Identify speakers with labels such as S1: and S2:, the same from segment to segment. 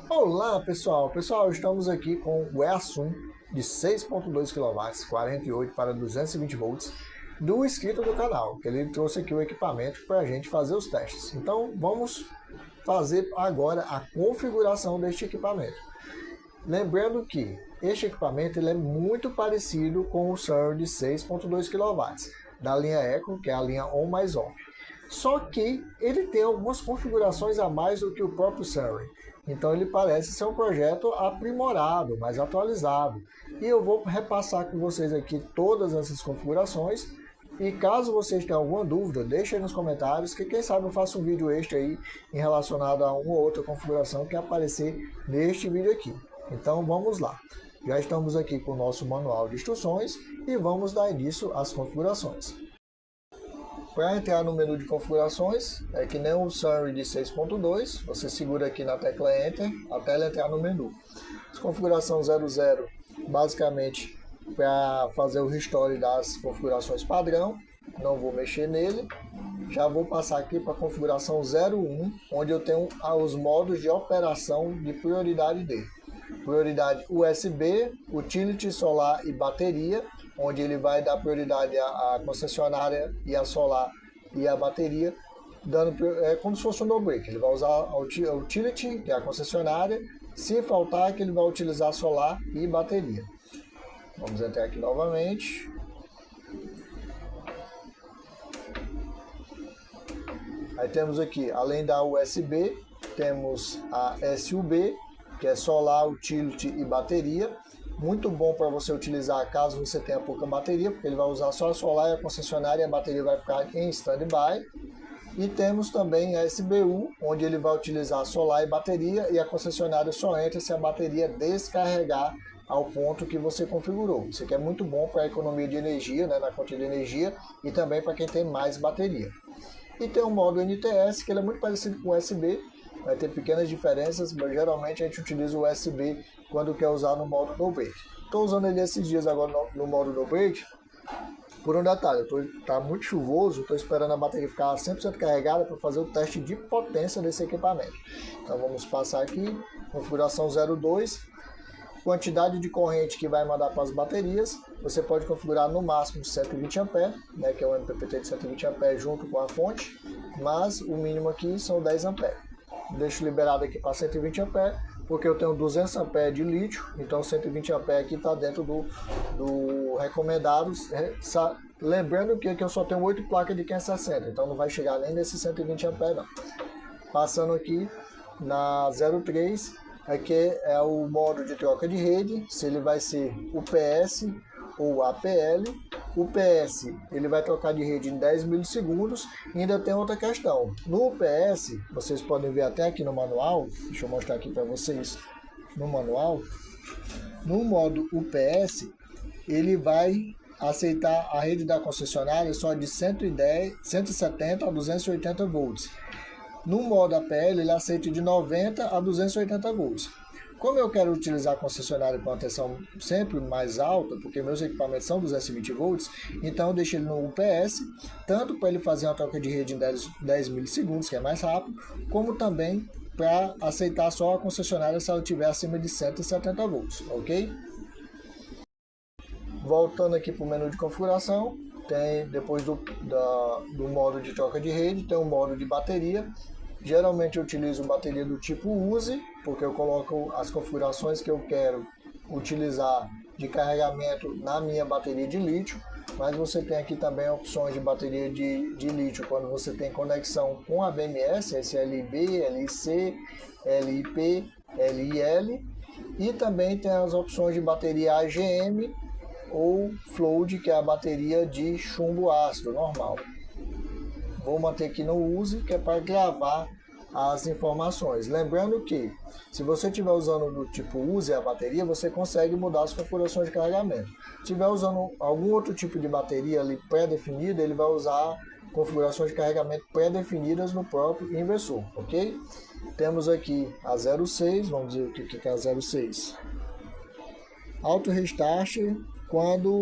S1: Olá pessoal, estamos aqui com o EASUM de 6.2 kW, 48 para 220 volts, do inscrito do canal, que ele trouxe aqui o equipamento para a gente fazer os testes. Então vamos fazer agora a configuração deste equipamento. Lembrando que este equipamento ele é muito parecido com o Surrey de 6.2 kW, da linha Eco, que é a linha On mais Off. Só que ele tem algumas configurações a mais do que o próprio Surrey. Então ele parece ser um projeto aprimorado, mais atualizado. E eu vou repassar com vocês aqui todas essas configurações. E caso vocês tenham alguma dúvida, deixem aí nos comentários, que quem sabe eu faço um vídeo extra aí em relacionado a uma ou outra configuração que aparecer neste vídeo aqui. Então vamos lá. Já estamos aqui com o nosso manual de instruções e vamos dar início às configurações. Para entrar no menu de configurações, é que nem o Surrey de 6.2, você segura aqui na tecla Enter até ele entrar no menu. Configuração 00, basicamente para fazer o restore das configurações padrão, não vou mexer nele. Já vou passar aqui para a configuração 01, onde eu tenho os modos de operação de prioridade dele. Prioridade USB, utility, solar e bateria, onde ele vai dar prioridade à concessionária e à solar e à bateria, é como se fosse um no-break. Ele vai usar a utility, que é a concessionária, se faltar que ele vai utilizar solar e bateria. Vamos entrar aqui novamente. Aí temos aqui, além da USB, temos a SUB, que é solar, utility e bateria. Muito bom para você utilizar caso você tenha pouca bateria, porque ele vai usar só a solar e a concessionária e a bateria vai ficar em standby. E temos também a SBU, onde ele vai utilizar a solar e bateria e a concessionária só entra se a bateria descarregar ao ponto que você configurou. Isso aqui é muito bom para a economia de energia, né, na conta de energia, e também para quem tem mais bateria. E tem o modo NTS, que ele é muito parecido com o USB, vai ter pequenas diferenças, mas geralmente a gente utiliza o USB quando quer usar no modo no break. Estou usando ele esses dias agora no modo no break. Por um detalhe, tá muito chuvoso, estou esperando a bateria ficar 100% carregada para fazer o teste de potência desse equipamento. Então vamos passar aqui, configuração 02, quantidade de corrente que vai mandar para as baterias. Você pode configurar no máximo 120 A, né, que é o MPPT de 120 A junto com a fonte, mas o mínimo aqui são 10 A. Deixo liberado aqui para 120 A, porque eu tenho 200 A de lítio, então 120 A aqui está dentro do recomendado. Lembrando que aqui eu só tenho 8 placas de 560, então não vai chegar nem nesse 120 A não. Passando aqui na 03, aqui é o modo de troca de rede, se ele vai ser UPS ou APL. O PS ele vai trocar de rede em 10 milissegundos. E ainda tem outra questão, no UPS, vocês podem ver até aqui no manual, deixa eu mostrar aqui para vocês no manual, no modo UPS ele vai aceitar a rede da concessionária só de 170 a 280 volts. No modo APL ele aceita de 90 a 280 volts. Como eu quero utilizar a concessionária com a tensão sempre mais alta, porque meus equipamentos são 220 volts, então eu deixo ele no UPS, tanto para ele fazer uma troca de rede em 10 milissegundos, que é mais rápido, como também para aceitar só a concessionária se ela estiver acima de 170 volts, ok? Voltando aqui para o menu de configuração, tem depois do modo de troca de rede, tem o modo de bateria. Geralmente eu utilizo bateria do tipo USE, porque eu coloco as configurações que eu quero utilizar de carregamento na minha bateria de lítio, mas você tem aqui também opções de bateria de lítio quando você tem conexão com a BMS, SLB, LIC, LIP, LIL, e também tem as opções de bateria AGM ou Float, que é a bateria de chumbo ácido normal. Vou manter aqui no USE, que é para gravar as informações. Lembrando que, se você estiver usando do tipo USE a bateria, você consegue mudar as configurações de carregamento. Se estiver usando algum outro tipo de bateria ali pré-definida, ele vai usar configurações de carregamento pré-definidas no próprio inversor, ok? Temos aqui a 06, vamos ver o que é a 06. Auto Restart quando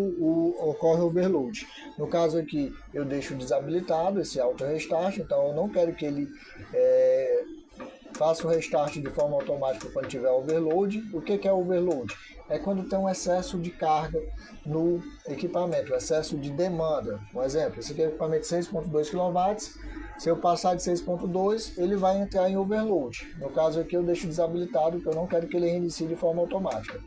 S1: ocorre o overload. No caso aqui, eu deixo desabilitado esse auto restart, então eu não quero que ele faça o restart de forma automática quando tiver overload. O que é overload? É quando tem um excesso de carga no equipamento, um excesso de demanda. Um exemplo, esse aqui é um equipamento de 6.2 kW, se eu passar de 6.2, ele vai entrar em overload. No caso aqui eu deixo desabilitado, porque eu não quero que ele reinicie de forma automática.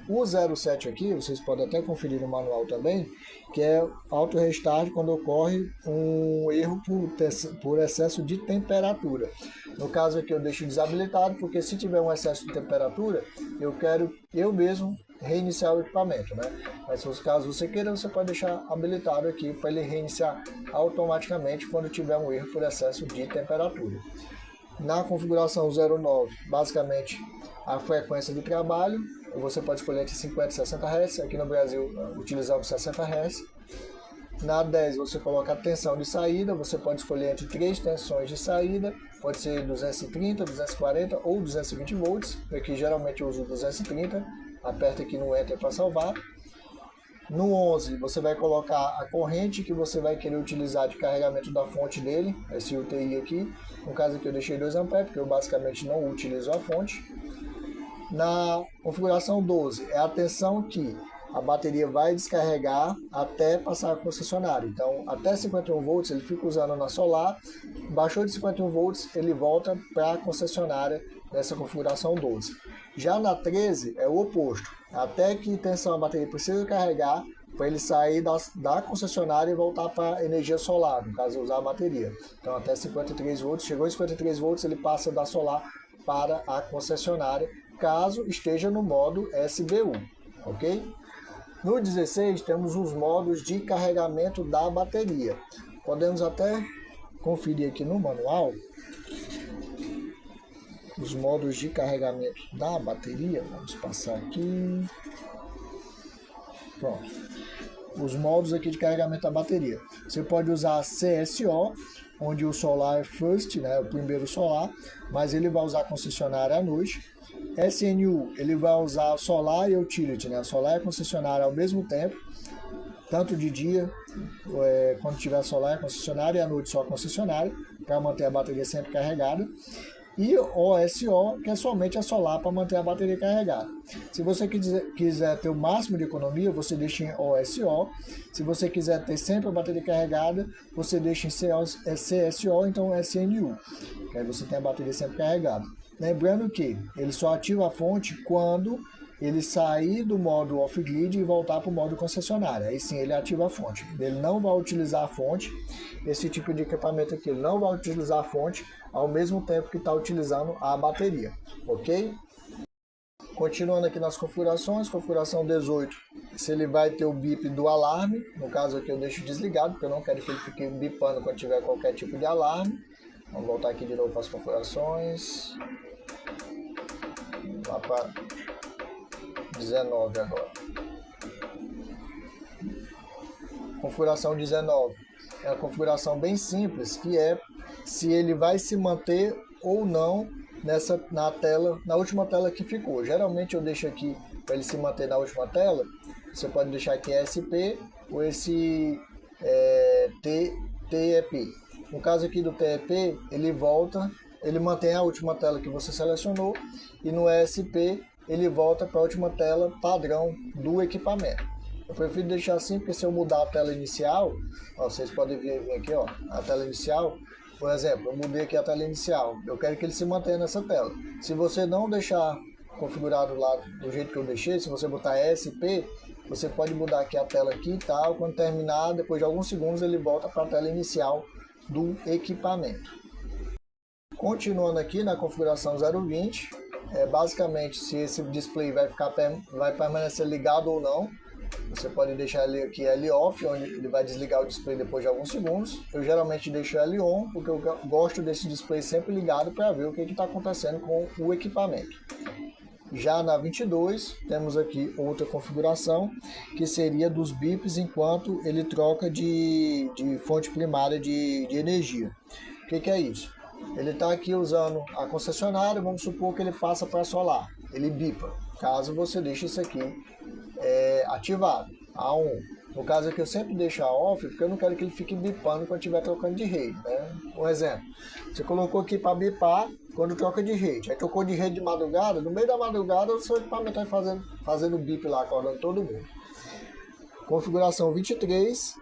S1: O 07 aqui, vocês podem até conferir no manual também, que é auto restart quando ocorre um erro por excesso de temperatura. No caso aqui eu deixo desabilitado, porque se tiver um excesso de temperatura, eu quero eu mesmo reiniciar o equipamento, né? Mas se caso você queira, você pode deixar habilitado aqui para ele reiniciar automaticamente quando tiver um erro por excesso de temperatura. Na configuração 09, basicamente a frequência de trabalho, você pode escolher entre 50 e 60 Hz, aqui no Brasil utilizamos 60 Hz. Na 10 você coloca a tensão de saída, você pode escolher entre 3 tensões de saída, pode ser 230, 240 ou 220 volts, aqui geralmente eu uso 230, aperta aqui no Enter para salvar. No 11 você vai colocar a corrente que você vai querer utilizar de carregamento da fonte dele, esse UTI aqui, no caso aqui eu deixei 2 A, porque eu basicamente não utilizo a fonte. Na configuração 12 é a tensão que a bateria vai descarregar até passar a concessionária. Então, até 51 volts ele fica usando na solar, baixou de 51 volts ele volta para a concessionária nessa configuração 12. Já na 13 é o oposto, até que tensão a bateria precisa carregar para ele sair da concessionária e voltar para a energia solar, no caso usar a bateria. Então, até 53 volts, chegou em 53 volts ele passa da solar para a concessionária, caso esteja no modo SBU, ok? No 16 temos os modos de carregamento da bateria. Podemos até conferir aqui no manual os modos de carregamento da bateria. Vamos passar aqui. Pronto. Os modos aqui de carregamento da bateria. Você pode usar CSO, onde o solar é first, né, o primeiro solar, mas ele vai usar concessionária à noite. SNU, ele vai usar solar e utility, né? Solar e concessionária ao mesmo tempo, tanto de dia, quando tiver solar é concessionária, e à noite só a concessionária, para manter a bateria sempre carregada. E OSO, que é somente a solar para manter a bateria carregada. Se você quiser ter o máximo de economia, você deixa em OSO. Se você quiser ter sempre a bateria carregada, você deixa em CSO, então SNU, que aí você tem a bateria sempre carregada. Lembrando que ele só ativa a fonte quando ele sair do modo off-grid e voltar para o modo concessionário. Aí sim ele ativa a fonte. Ele não vai utilizar a fonte, esse tipo de equipamento aqui, ele não vai utilizar a fonte ao mesmo tempo que está utilizando a bateria, ok? Continuando aqui nas configurações, configuração 18, se ele vai ter o bip do alarme, no caso aqui eu deixo desligado, porque eu não quero que ele fique bipando quando tiver qualquer tipo de alarme. Vamos voltar aqui de novo para as configurações. Lá para 19 agora. Configuração 19. É uma configuração bem simples, que é se ele vai se manter ou não na última tela que ficou. Geralmente eu deixo aqui para ele se manter na última tela. Você pode deixar aqui SP ou esse TEP. No caso aqui do TEP, ele volta, ele mantém a última tela que você selecionou, e no ESP ele volta para a última tela padrão do equipamento. Eu prefiro deixar assim, porque se eu mudar a tela inicial, ó, vocês podem ver aqui, ó, a tela inicial, por exemplo, eu mudei aqui a tela inicial, eu quero que ele se mantenha nessa tela. Se você não deixar configurado lá do jeito que eu deixei, se você botar ESP, você pode mudar aqui a tela aqui e tal, quando terminar, depois de alguns segundos ele volta para a tela inicial do equipamento. Continuando aqui na configuração 020, basicamente se esse display vai permanecer ligado ou não. Você pode deixar ele aqui L off, onde ele vai desligar o display depois de alguns segundos. Eu geralmente deixo L on, porque eu gosto desse display sempre ligado para ver o que está acontecendo com o equipamento. Já na 22, temos aqui outra configuração, que seria dos bips enquanto ele troca de fonte primária de energia. O que é isso? Ele está aqui usando a concessionária, vamos supor que ele passa para solar, ele bipa, caso você deixe isso aqui ativado, A1. No caso aqui eu sempre deixo off, porque eu não quero que ele fique bipando quando estiver trocando de rede, né? Um exemplo, você colocou aqui para bipar quando troca de rede, aí trocou de rede de madrugada, no meio da madrugada o seu equipamento vai fazendo bip lá, acordando todo mundo. Configuração 23,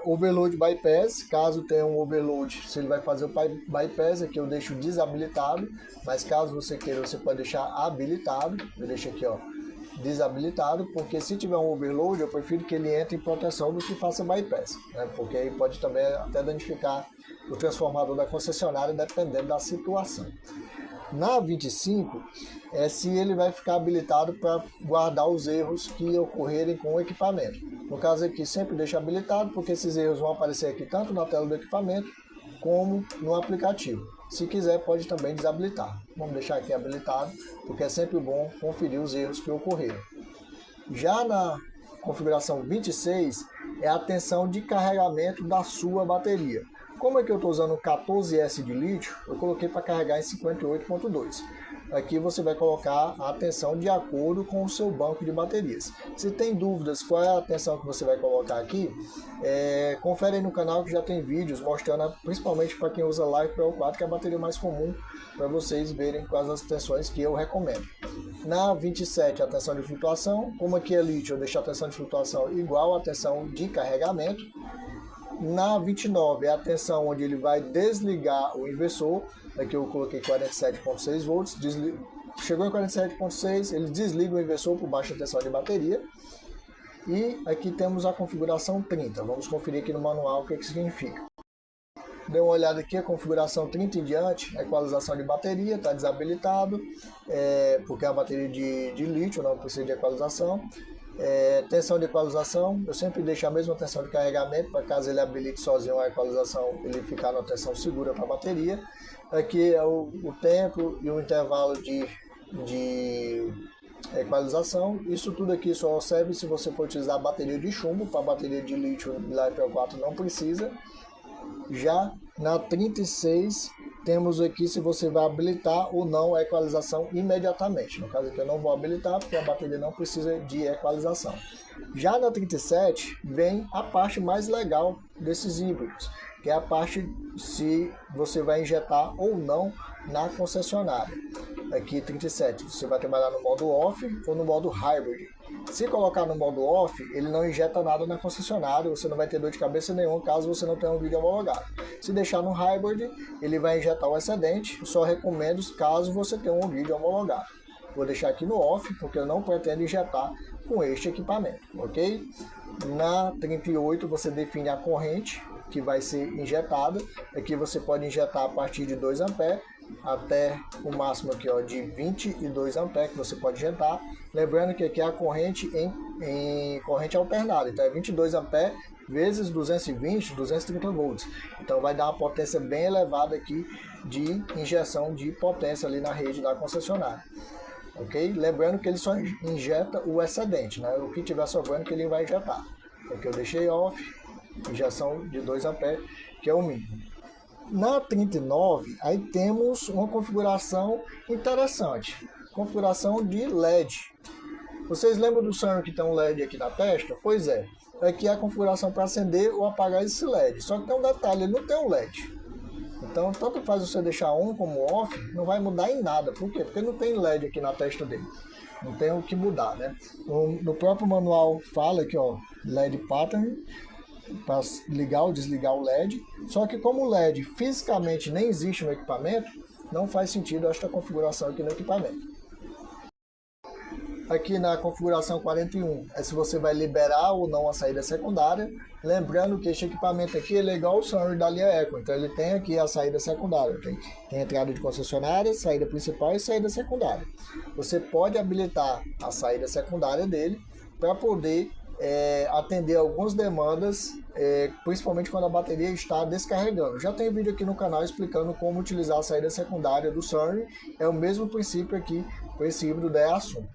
S1: overload bypass, caso tenha um overload, se ele vai fazer o bypass, aqui eu deixo desabilitado, mas caso você queira, você pode deixar habilitado, eu deixo aqui, ó, desabilitado, porque se tiver um overload, eu prefiro que ele entre em proteção do que faça bypass, né? Porque aí pode também até danificar o transformador da concessionária, dependendo da situação. Na 25, se ele vai ficar habilitado para guardar os erros que ocorrerem com o equipamento. No caso aqui, sempre deixa habilitado, porque esses erros vão aparecer aqui tanto na tela do equipamento, como no aplicativo. Se quiser, pode também desabilitar. Vamos deixar aqui habilitado, porque é sempre bom conferir os erros que ocorreram. Já na configuração 26, é a tensão de carregamento da sua bateria. Como é que eu estou usando o 14S de lítio, eu coloquei para carregar em 58.2. Aqui você vai colocar a tensão de acordo com o seu banco de baterias. Se tem dúvidas qual é a tensão que você vai colocar aqui, confere aí no canal que já tem vídeos mostrando, principalmente para quem usa LiFePro4, que é a bateria mais comum, para vocês verem quais as tensões que eu recomendo. Na 27, a tensão de flutuação. Como aqui é lítio, eu deixo a tensão de flutuação igual à tensão de carregamento. Na 29 é a tensão onde ele vai desligar o inversor. Aqui eu coloquei 47.6 volts. Chegou em 47.6, ele desliga o inversor por baixa tensão de bateria. E aqui temos a configuração 30. Vamos conferir aqui no manual o que significa. Dê uma olhada aqui, a configuração 30 em diante, a equalização de bateria, está desabilitado, porque é a bateria de lítio, não precisa de equalização. Tensão de equalização, eu sempre deixo a mesma tensão de carregamento, para caso ele habilite sozinho a equalização, ele ficar na tensão segura para a bateria. Aqui é o tempo e o intervalo de equalização. Isso tudo aqui só serve se você for utilizar a bateria de chumbo, para a bateria de lítio LiFePro4 não precisa. Já na 36, temos aqui se você vai habilitar ou não a equalização imediatamente. No caso aqui eu não vou habilitar, porque a bateria não precisa de equalização. Já na 37, vem a parte mais legal desses híbridos, que é a parte se você vai injetar ou não na concessionária. Aqui 37, você vai trabalhar no modo off ou no modo hybrid. Se colocar no modo off, ele não injeta nada na concessionária, você não vai ter dor de cabeça nenhuma caso você não tenha um vídeo homologado. Se deixar no hybrid, ele vai injetar o excedente, só recomendo caso você tenha um vídeo homologado. Vou deixar aqui no off, porque eu não pretendo injetar com este equipamento, ok? Na 38, você define a corrente que vai ser injetada. Aqui você pode injetar a partir de 2 A até o máximo aqui, ó, de 22 A que você pode injetar. Lembrando que aqui é a corrente em corrente alternada, então é 22 A vezes 220, 230 volts. Então vai dar uma potência bem elevada aqui de injeção de potência ali na rede da concessionária. Ok? Lembrando que ele só injeta o excedente, né? O que tiver sobrando que ele vai injetar. Aqui eu deixei off, injeção de 2 A, que é o mínimo. Na 39, aí temos uma configuração interessante, configuração de LED. Vocês lembram do Sunrun que tem um LED aqui na testa? Pois é, aqui é a configuração para acender ou apagar esse LED, só que tem um detalhe, ele não tem um LED. Então, tanto faz você deixar on como off, não vai mudar em nada. Por quê? Porque não tem LED aqui na testa dele. Não tem o que mudar, né? No próprio manual fala aqui, ó, LED pattern, para ligar ou desligar o LED, só que como o LED fisicamente nem existe no equipamento, não faz sentido esta configuração aqui no equipamento. Aqui na configuração 41 é se você vai liberar ou não a saída secundária, lembrando que este equipamento aqui é igual ao Sunrun da linha Eco, então ele tem aqui a saída secundária, tem entrada de concessionária, saída principal e saída secundária. Você pode habilitar a saída secundária dele para poder atender algumas demandas, principalmente quando a bateria está descarregando. Já tem vídeo aqui no canal explicando como utilizar a saída secundária do Sunrun, é o mesmo princípio aqui com esse híbrido da Easun.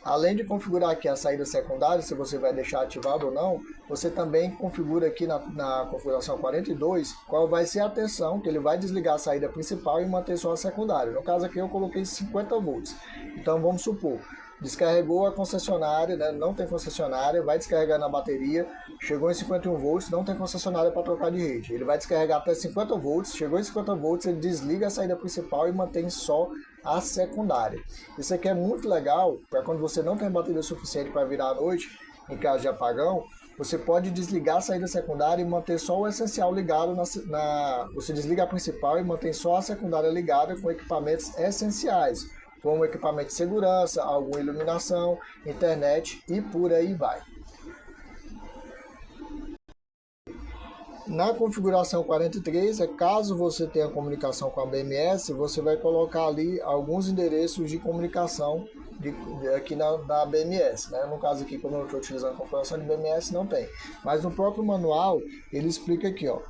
S1: Além de configurar aqui a saída secundária, se você vai deixar ativado ou não, você também configura aqui na configuração 42 qual vai ser a tensão que ele vai desligar a saída principal e manter só a secundária. No caso aqui eu coloquei 50 volts. Então vamos supor, descarregou a concessionária, né? Não tem concessionária, vai descarregar na bateria, chegou em 51 volts, não tem concessionária para trocar de rede. Ele vai descarregar até 50 volts, chegou em 50 volts, ele desliga a saída principal e mantém só a secundária. Isso aqui é muito legal para quando você não tem bateria suficiente para virar à noite, em caso de apagão, você pode desligar a saída secundária e manter só o essencial ligado você desliga a principal e mantém só a secundária ligada com equipamentos essenciais, como equipamento de segurança, alguma iluminação, internet e por aí vai. Na configuração 43, caso você tenha comunicação com a BMS, você vai colocar ali alguns endereços de comunicação aqui na BMS, né? No caso aqui, como eu estou utilizando a configuração de BMS, não tem. Mas no próprio manual, ele explica aqui, ó,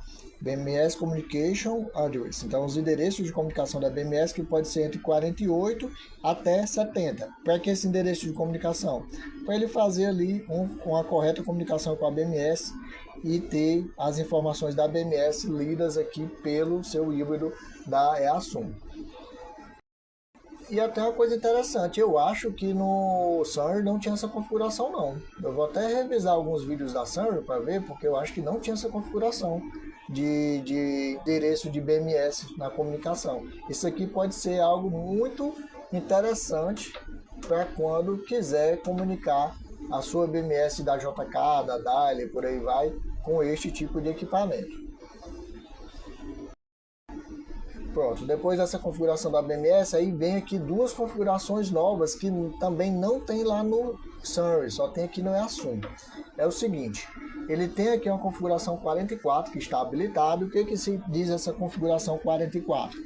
S1: BMS Communication Address. Então, os endereços de comunicação da BMS que pode ser entre 48 até 70. Para que esse endereço de comunicação? Para ele fazer ali uma correta comunicação com a BMS e ter as informações da BMS lidas aqui pelo seu híbrido da EASUM. E até uma coisa interessante, eu acho que no Sunray não tinha essa configuração não. Eu vou até revisar alguns vídeos da Sunray para ver, porque eu acho que não tinha essa configuração de endereço de BMS na comunicação. Isso aqui pode ser algo muito interessante para quando quiser comunicar a sua BMS da JK, da Dali, por aí vai, com este tipo de equipamento. Pronto, depois dessa configuração da BMS, aí vem aqui duas configurações novas que também não tem lá no Sunray, só tem aqui no EASUM. É o seguinte, ele tem aqui uma configuração 44 que está habilitado. O que se diz essa configuração 44?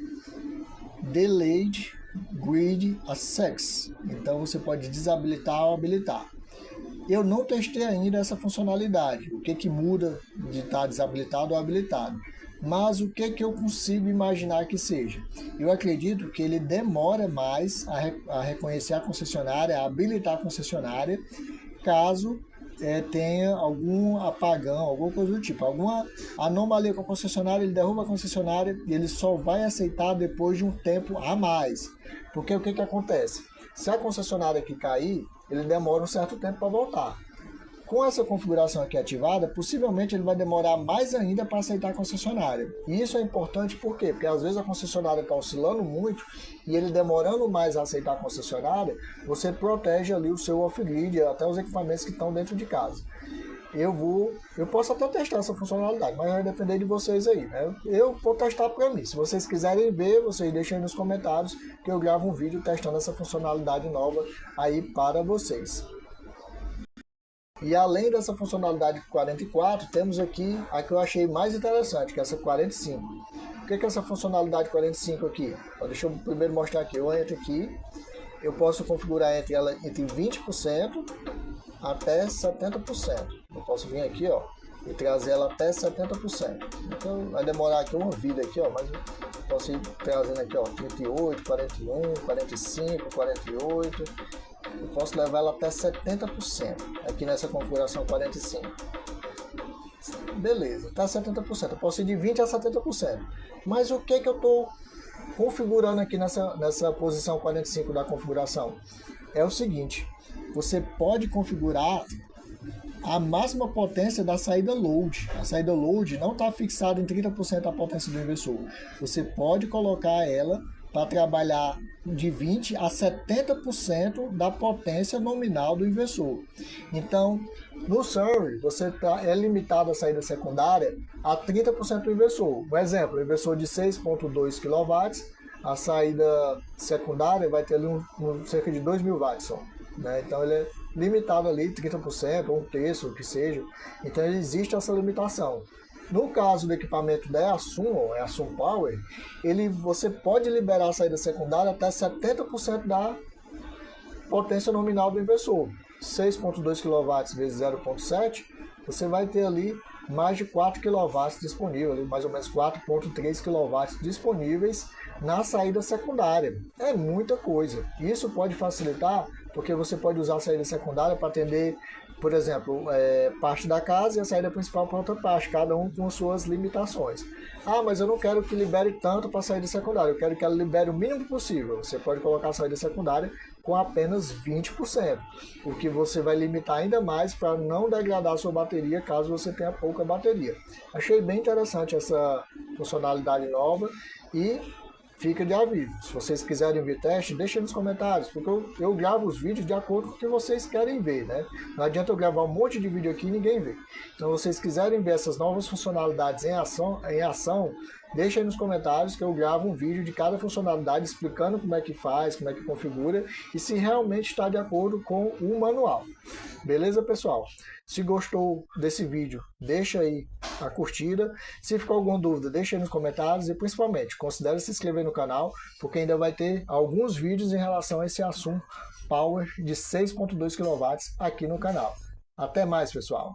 S1: Delayed Grid Access. Então você pode desabilitar ou habilitar. Eu não testei ainda essa funcionalidade, o que muda de estar desabilitado ou habilitado. Mas o que eu consigo imaginar que seja? Eu acredito que ele demora mais a reconhecer a concessionária, a habilitar a concessionária, caso tenha algum apagão, alguma coisa do tipo, alguma anomalia com a concessionária, ele derruba a concessionária e ele só vai aceitar depois de um tempo a mais. Porque o que acontece? Se a concessionária aqui cair, ele demora um certo tempo para voltar. Com essa configuração aqui ativada, possivelmente ele vai demorar mais ainda para aceitar a concessionária. E isso é importante por quê? Porque às vezes a concessionária está oscilando muito e ele demorando mais a aceitar a concessionária, você protege ali o seu off-grid, até os equipamentos que estão dentro de casa. Eu posso até testar essa funcionalidade, mas vai depender de vocês aí, né? Eu vou testar para mim. Se vocês quiserem ver, vocês deixem aí nos comentários que eu gravo um vídeo testando essa funcionalidade nova aí para vocês. E além dessa funcionalidade 44, temos aqui a que eu achei mais interessante, que é essa 45. O que é essa funcionalidade 45 aqui? Deixa eu primeiro mostrar aqui. Eu entro aqui, eu posso configurar ela entre 20% até 70%. Eu posso vir aqui, ó, e trazer ela até 70%. Então vai demorar aqui uma vida aqui, ó, mas eu posso ir trazendo aqui, ó, 38, 41, 45, 48. Eu posso levar ela até 70% aqui nessa configuração 45. Beleza, tá 70%. Eu posso ir de 20% a 70%. Mas o que eu estou configurando aqui nessa posição 45 da configuração? É o seguinte, você pode configurar a máxima potência da saída load. A saída load não está fixada em 30% da potência do inversor. Você pode colocar ela para trabalhar de 20% a 70% da potência nominal do inversor. Então, no Sunray, você é limitado a saída secundária a 30% do inversor. Um exemplo, o inversor de 6.2 kW, a saída secundária vai ter ali cerca de 2.000 watts. Né? Então, ele é limitado ali 30% ou um terço, o que seja. Então, existe essa limitação. No caso do equipamento da EASUM Power, você pode liberar a saída secundária até 70% da potência nominal do inversor. 6.2 kW vezes 0.7, você vai ter ali mais de 4 kW disponíveis, mais ou menos 4.3 kW disponíveis na saída secundária. É muita coisa. Isso pode facilitar porque você pode usar a saída secundária para atender, por exemplo, parte da casa e a saída principal para outra parte, cada um com suas limitações. Ah, mas eu não quero que libere tanto para a saída secundária, eu quero que ela libere o mínimo possível. Você pode colocar a saída secundária com apenas 20%, o que você vai limitar ainda mais para não degradar a sua bateria caso você tenha pouca bateria. Achei bem interessante essa funcionalidade nova e fica de aviso. Se vocês quiserem ver teste, deixem nos comentários, porque eu gravo os vídeos de acordo com o que vocês querem ver, né? Não adianta eu gravar um monte de vídeo aqui e ninguém vê. Então, se vocês quiserem ver essas novas funcionalidades em ação, deixem aí nos comentários que eu gravo um vídeo de cada funcionalidade explicando como é que faz, como é que configura e se realmente está de acordo com o manual. Beleza, pessoal? Se gostou desse vídeo, deixa aí a curtida. Se ficou alguma dúvida, deixa aí nos comentários e principalmente considere se inscrever no canal, porque ainda vai ter alguns vídeos em relação a esse assunto Power de 6.2 kW aqui no canal. Até mais, pessoal!